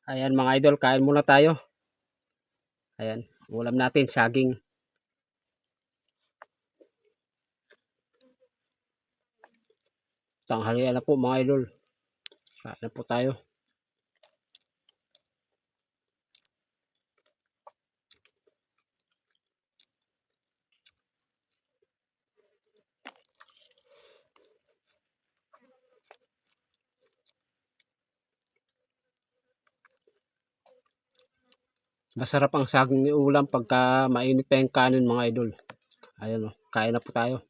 Ayan mga idol, kain muna tayo. Ayan, ulam natin saging. Tanghalian na po mga idol. Kain na po tayo. Masarap ang saging ni ulam pagka mainit pa yung kanin mga idol. Ayan o, kain na po tayo.